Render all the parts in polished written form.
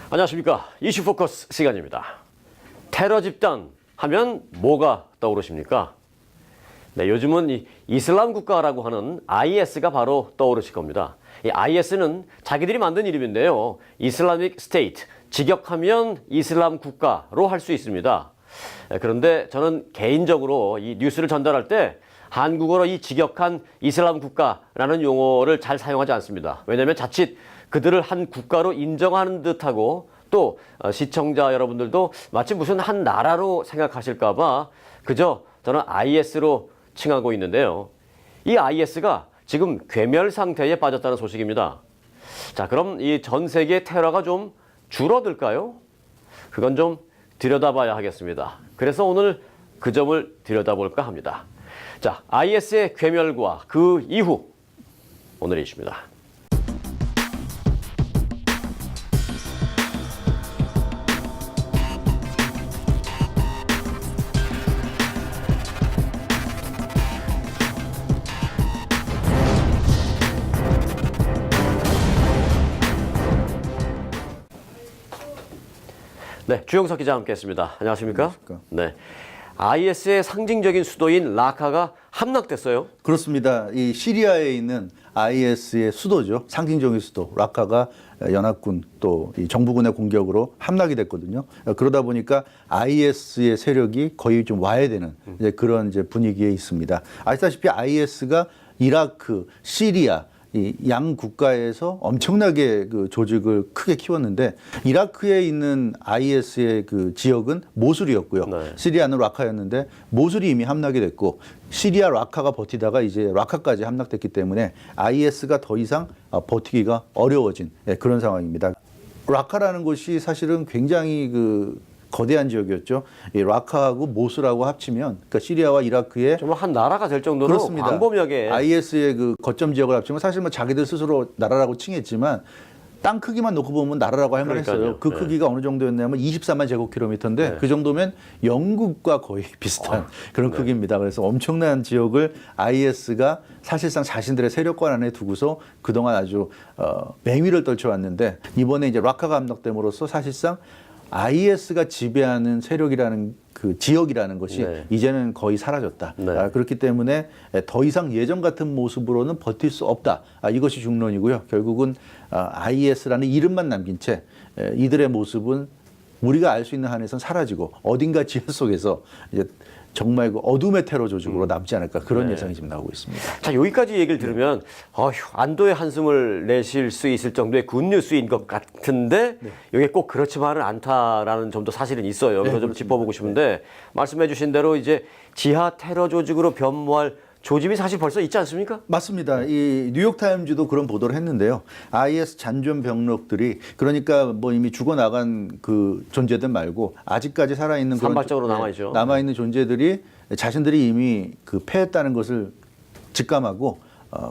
안녕하십니까. 이슈포커스 시간입니다. 테러 집단 하면 뭐가 떠오르십니까? 네, 요즘은 이 이슬람 국가라고 하는 IS가 바로 떠오르실 겁니다. 이 IS는 자기들이 만든 이름인데요. 이슬라믹 스테이트, 직역하면 이슬람 국가로 할 수 있습니다. 그런데 저는 개인적으로 이 뉴스를 전달할 때 한국어로 이 직역한 이슬람 국가라는 용어를 잘 사용하지 않습니다. 왜냐하면 자칫 그들을 한 국가로 인정하는 듯하고 또 시청자 여러분들도 마치 무슨 한 나라로 생각하실까 봐 그저 저는 IS로 칭하고 있는데요. 이 IS가 지금 괴멸 상태에 빠졌다는 소식입니다. 자, 그럼 이 전 세계 테러가 좀 줄어들까요? 그건 좀 들여다봐야 하겠습니다. 그래서 오늘 그 점을 들여다볼까 합니다. 자, IS의 괴멸과 그 이후 오늘의 이슈입니다. 네, 주영석 기자와 함께했습니다. 안녕하십니까? 네, IS의 상징적인 수도인 라카가 함락됐어요. 그렇습니다. 이 시리아에 있는 IS의 수도죠. 상징적인 수도 라카가 연합군 또 이 정부군의 공격으로 함락이 됐거든요. 그러다 보니까 IS의 세력이 거의 좀 와해되는 이제 그런 이제 분위기에 있습니다. 아시다시피 IS가 이라크, 시리아 이 양 국가에서 엄청나게 그 조직을 크게 키웠는데 이라크에 있는 IS의 그 지역은 모술이었고요. 네. 시리아는 라카였는데 모술이 이미 함락이 됐고 시리아 라카가 버티다가 이제 라카까지 함락됐기 때문에 IS가 더 이상 버티기가 어려워진 그런 상황입니다. 라카라는 곳이 사실은 굉장히 그 거대한 지역이었죠. 이 라카하고 모술하고 합치면 그러니까 시리아와 이라크의 정말 한 나라가 될 정도로 그렇습니다. 광범위하게 IS의 그 거점 지역을 합치면 사실 뭐 자기들 스스로 나라라고 칭했지만 땅 크기만 놓고 보면 나라라고 할 만했어요. 그 네. 크기가 어느 정도였냐면 24만 제곱킬로미터인데 네. 그 정도면 영국과 거의 비슷한 그런 크기입니다. 그래서 엄청난 지역을 IS가 사실상 자신들의 세력권 안에 두고서 그동안 아주 맹위를 떨쳐왔는데 이번에 이제 라카가 함락됨으로써 사실상 IS가 지배하는 세력이라는 그 지역이라는 것이 네. 이제는 거의 사라졌다. 네. 그렇기 때문에 더 이상 예전 같은 모습으로는 버틸 수 없다. 이것이 중론이고요. 결국은 IS라는 이름만 남긴 채 이들의 모습은 우리가 알 수 있는 한에선 사라지고 어딘가 지하 속에서 이제 정말 그 어둠의 테러 조직으로 남지 않을까 그런 네. 예상이 지금 나오고 있습니다. 자, 여기까지 얘기를 들으면 안도의 한숨을 내쉴 수 있을 정도의 굿뉴스인 것 같은데 이게 꼭 그렇지만은 않다라는 점도 사실은 있어요. 그래서 좀 짚어보고 싶은데 말씀해 주신 대로 이제 지하 테러 조직으로 변모할 조짐이 사실 벌써 있지 않습니까? 맞습니다. 이 뉴욕타임즈도 그런 보도를 했는데요. IS 잔존 병력들이 그러니까 뭐 이미 죽어나간 그 존재들 말고 아직까지 살아있는 그런 산발적으로 남아있죠. 남아있는 존재들이 자신들이 이미 그 패했다는 것을 직감하고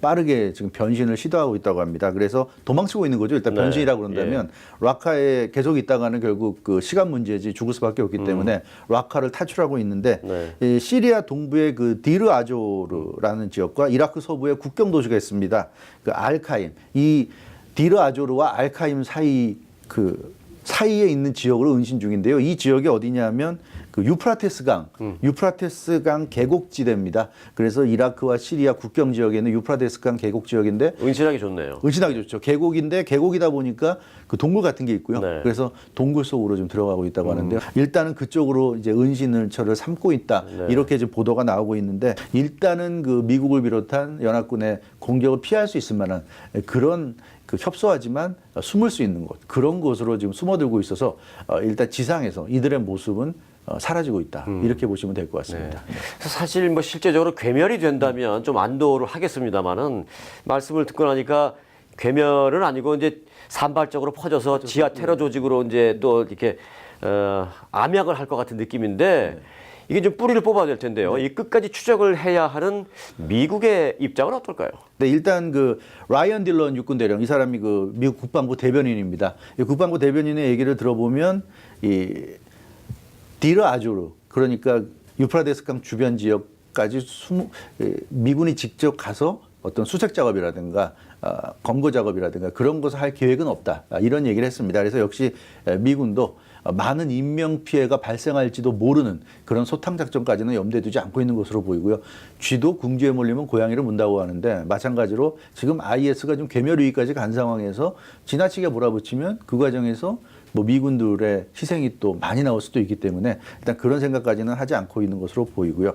빠르게 지금 변신을 시도하고 있다고 합니다. 그래서 도망치고 있는 거죠. 일단 네. 변신이라고 그런다면 라카에 계속 있다가는 결국 그 시간 문제지 죽을 수밖에 없기 때문에 라카를 탈출하고 있는데 네. 이 시리아 동부의 그 디르 아조르라는 지역과 이라크 서부의 국경 도시가 있습니다. 그 알카임 이 디르 아조르와 알카임 사이 그 사이에 있는 지역으로 은신 중인데요. 이 지역이 어디냐면 그 유프라테스 강 계곡지대입니다. 그래서 이라크와 시리아 국경 지역에 있는 유프라테스 강 계곡 지역인데 은신하기 좋네요. 은신하기 좋죠. 계곡인데 계곡이다 보니까 그 동굴 같은 게 있고요. 네. 그래서 동굴 속으로 좀 들어가고 있다고 하는데요. 일단은 그쪽으로 이제 은신처를 삼고 있다. 네. 이렇게 이제 보도가 나오고 있는데 일단은 그 미국을 비롯한 연합군의 공격을 피할 수 있을 만한 그런 그 협소하지만 숨을 수 있는 곳 그런 곳으로 지금 숨어들고 있어서 일단 지상에서 이들의 모습은 사라지고 있다 이렇게 보시면 될 것 같습니다. 네. 사실 뭐 실제적으로 괴멸이 된다면 좀 안도를 하겠습니다만은 말씀을 듣고 나니까 괴멸은 아니고 이제 산발적으로 퍼져서 지하 테러 조직으로 이제 또 이렇게 암약을 할 것 같은 느낌인데 이게 좀 뿌리를 뽑아야 될 텐데요. 이 끝까지 추적을 해야 하는 미국의 입장은 어떨까요? 네, 일단 그 라이언 딜런 육군 대령 이 사람이 그 미국 국방부 대변인입니다. 이 국방부 대변인의 얘기를 들어보면 이 디르 아조르 그러니까 유프라테스 강 주변 지역까지 미군이 직접 가서 어떤 수색 작업이라든가 검거 작업이라든가 그런 것을 할 계획은 없다. 이런 얘기를 했습니다. 그래서 역시 미군도 많은 인명 피해가 발생할지도 모르는 그런 소탕 작전까지는 염두에 두지 않고 있는 것으로 보이고요. 쥐도 궁지에 몰리면 고양이를 문다고 하는데 마찬가지로 지금 IS가 좀 괴멸위기까지 간 상황에서 지나치게 몰아붙이면 그 과정에서 뭐 미군들의 희생이 또 많이 나올 수도 있기 때문에 일단 그런 생각까지는 하지 않고 있는 것으로 보이고요.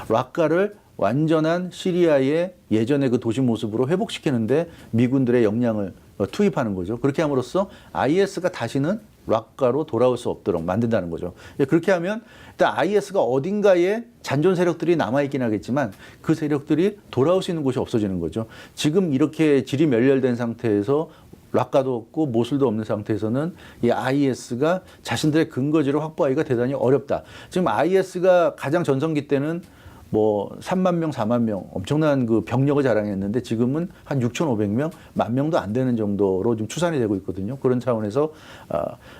락카를 완전한 시리아의 예전의 그 도시 모습으로 회복시키는데 미군들의 역량을 투입하는 거죠. 그렇게 함으로써 IS가 다시는 락카로 돌아올 수 없도록 만든다는 거죠. 그렇게 하면 일단 IS가 어딘가에 잔존 세력들이 남아있긴 하겠지만 그 세력들이 돌아올 수 있는 곳이 없어지는 거죠. 지금 이렇게 질이 멸렬된 상태에서 락카도 없고 모술도 없는 상태에서는 이 IS가 자신들의 근거지를 확보하기가 대단히 어렵다. 지금 IS가 가장 전성기 때는 뭐 3만 명, 4만 명 엄청난 그 병력을 자랑했는데 지금은 한 6,500명, 10,000명도 안 되는 정도로 좀 추산이 되고 있거든요. 그런 차원에서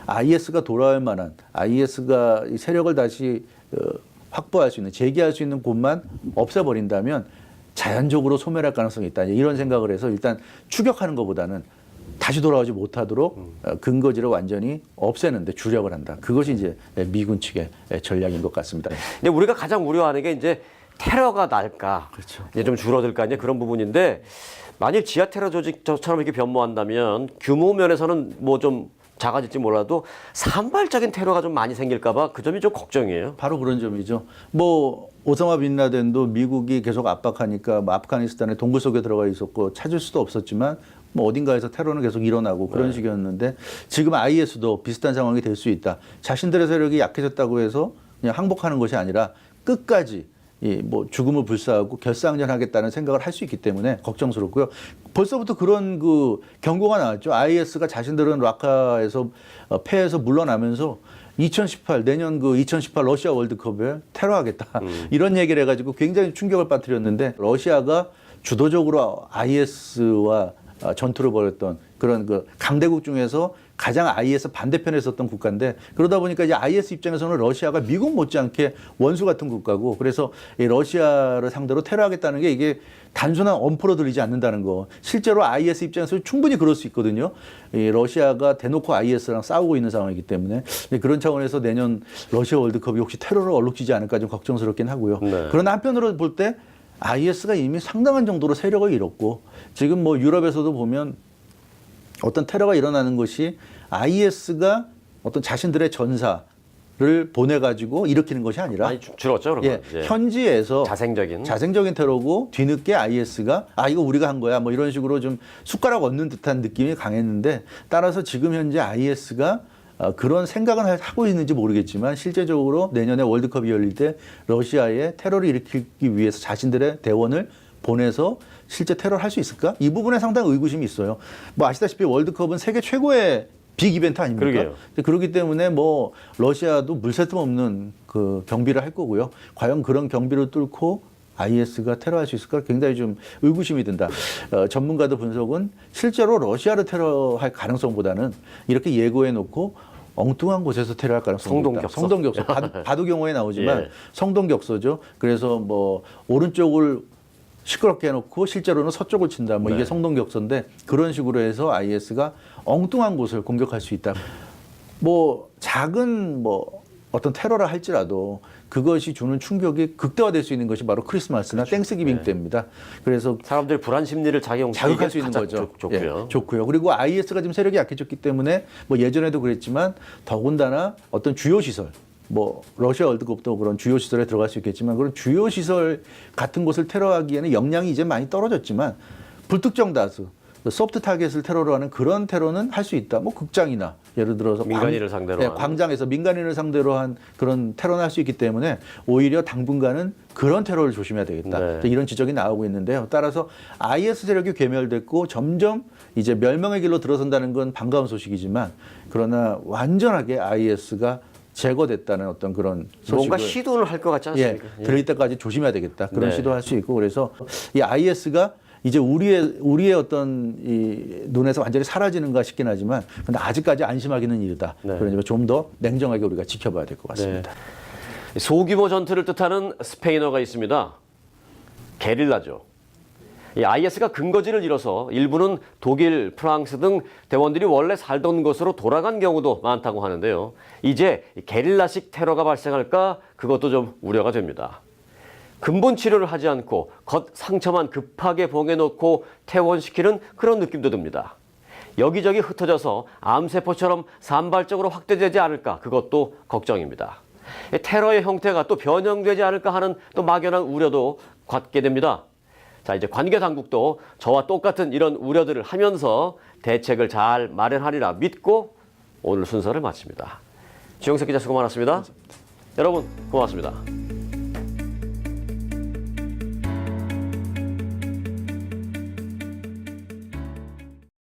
IS가 돌아올 만한 IS가 이 세력을 다시 확보할 수 있는 재기할 수 있는 곳만 없애버린다면 자연적으로 소멸할 가능성이 있다. 이런 생각을 해서 일단 추격하는 것보다는 다시 돌아오지 못하도록 근거지를 완전히 없애는데 주력을 한다. 그것이 이제 미군 측의 전략인 것 같습니다. 근데 우리가 가장 우려하는 게 이제 테러가 날까, 그렇죠. 이제 좀 줄어들까 이제 그런 부분인데 만일 지하 테러 조직처럼 이렇게 변모한다면 규모 면에서는 뭐 좀 작아질지 몰라도 산발적인 테러가 좀 많이 생길까봐 그 점이 좀 걱정이에요. 바로 그런 점이죠. 뭐 오사마 빈 라덴도 미국이 계속 압박하니까 뭐 아프가니스탄의 동굴 속에 들어가 있었고 찾을 수도 없었지만 뭐 어딘가에서 테러는 계속 일어나고 그런 식이었는데 지금 IS도 비슷한 상황이 될 수 있다. 자신들의 세력이 약해졌다고 해서 그냥 항복하는 것이 아니라 끝까지 이 뭐 죽음을 불사하고 결사항전하겠다는 생각을 할 수 있기 때문에 걱정스럽고요. 벌써부터 그런 그 경고가 나왔죠. IS가 자신들은 락카에서 패해서 물러나면서 2018 내년 그 2018 러시아 월드컵에 테러하겠다 이런 얘기를 해가지고 굉장히 충격을 빠뜨렸는데 러시아가 주도적으로 IS와 전투를 벌였던 그런 그 강대국 중에서 가장 IS 반대편에 섰던 국가인데 그러다 보니까 이제 IS 입장에서는 러시아가 미국 못지않게 원수 같은 국가고 그래서 이 러시아를 상대로 테러하겠다는 게 이게 단순한 엄포로 들리지 않는다는 거. 실제로 IS 입장에서 충분히 그럴 수 있거든요. 이 러시아가 대놓고 IS랑 싸우고 있는 상황이기 때문에 그런 차원에서 내년 러시아 월드컵이 혹시 테러를 얼룩지지 않을까 좀 걱정스럽긴 하고요. 네. 그러나 한편으로 볼 때 IS가 이미 상당한 정도로 세력을 잃었고 지금 뭐 유럽에서도 보면 어떤 테러가 일어나는 것이 IS가 어떤 자신들의 전사를 보내가지고 일으키는 것이 아니라 많이 줄었죠, 그런 건. 예. 현지에서 자생적인 테러고 뒤늦게 IS가 이거 우리가 한 거야 뭐 이런 식으로 좀 숟가락 얹는 듯한 느낌이 강했는데 따라서 지금 현재 IS가 그런 생각은 하고 있는지 모르겠지만 실제적으로 내년에 월드컵이 열릴 때 러시아에 테러를 일으키기 위해서 자신들의 대원을 보내서 실제 테러를 할 수 있을까? 이 부분에 상당히 의구심이 있어요. 뭐 아시다시피 월드컵은 세계 최고의 빅 이벤트 아닙니까? 그러게요. 그렇기 때문에 뭐 러시아도 물새틈 없는 그 경비를 할 거고요. 과연 그런 경비를 뚫고 IS가 테러할 수 있을까? 굉장히 좀 의구심이 든다. 전문가들 분석은 실제로 러시아를 테러할 가능성보다는 이렇게 예고해 놓고 엉뚱한 곳에서 테러할 가능성이 있다. 성동격서. 바둑 용어에 나오지만 예. 성동격서죠. 그래서 뭐 오른쪽을 시끄럽게 해놓고 실제로는 서쪽을 친다. 뭐 이게 성동격서인데 그런 식으로 해서 IS가 엉뚱한 곳을 공격할 수 있다. 뭐 작은 뭐 어떤 테러를 할지라도 그것이 주는 충격이 극대화될 수 있는 것이 바로 크리스마스나 땡스기빙 때입니다. 그래서 사람들의 불안 심리를 자극할 수 있는 거죠. 좋고요. 좋고요. 그리고 IS가 지금 세력이 약해졌기 때문에 뭐 예전에도 그랬지만 더군다나 어떤 주요 시설 뭐 러시아 월드컵도 그런 주요 시설에 들어갈 수 있겠지만 그런 주요 시설 같은 곳을 테러하기에는 역량이 이제 많이 떨어졌지만 불특정 다수 소프트 타겟을 테러로 하는 그런 테러는 할 수 있다. 뭐 극장이나 예를 들어서 민간인을 상대로 한. 광장에서 민간인을 상대로 한 그런 테러는 할 수 있기 때문에 오히려 당분간은 그런 테러를 조심해야 되겠다. 네. 이런 지적이 나오고 있는데요. 따라서 IS 세력이 괴멸됐고 점점 이제 멸망의 길로 들어선다는 건 반가운 소식이지만 그러나 완전하게 IS가 제거됐다는 어떤 그런 소식을 뭔가 시도를 할 것 같지 않습니까? 들릴 때까지 조심해야 되겠다. 그런 네. 시도할 수 있고 그래서 이 IS가 이제 우리의 어떤 이 눈에서 완전히 사라지는가 싶긴 하지만 근데 아직까지 안심하기는 이르다. 네. 그러니까 좀 더 냉정하게 우리가 지켜봐야 될 것 같습니다. 소규모 전투를 뜻하는 스페인어가 있습니다. 게릴라죠. 이 IS가 근거지를 잃어서 일부는 독일, 프랑스 등 대원들이 원래 살던 곳으로 돌아간 경우도 많다고 하는데요. 이제 게릴라식 테러가 발생할까 그것도 좀 우려가 됩니다. 근본 치료를 하지 않고 겉 상처만 급하게 봉해놓고 퇴원시키는 그런 느낌도 듭니다. 여기저기 흩어져서 암세포처럼 산발적으로 확대되지 않을까 그것도 걱정입니다. 테러의 형태가 또 변형되지 않을까 하는 또 막연한 우려도 갖게 됩니다. 자, 이제 관계 당국도 저와 똑같은 이런 우려들을 하면서 대책을 잘 마련하리라 믿고 오늘 순서를 마칩니다. 주영석 기자 수고 많았습니다. 여러분 고맙습니다.